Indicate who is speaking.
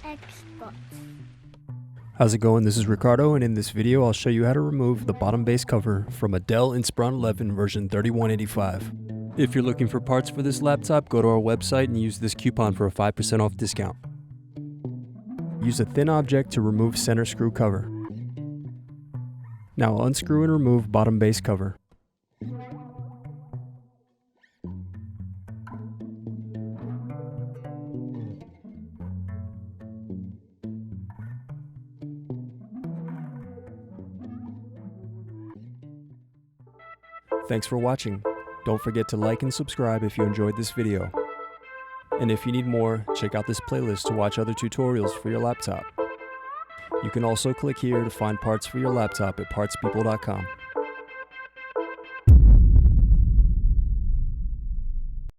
Speaker 1: Xbox.
Speaker 2: How's it going? This is Ricardo, and in this video I'll show you how to remove the bottom base cover from a Dell Inspiron 11 version 3185. If you're looking for parts for this laptop, go to our website and use this coupon for a 5% off discount. Use a thin object to remove center screw cover. Now unscrew and remove bottom base cover. Thanks for watching. Don't forget to like and subscribe if you enjoyed this video. And if you need more, check out this playlist to watch other tutorials for your laptop. You can also click here to find parts for your laptop at partspeople.com.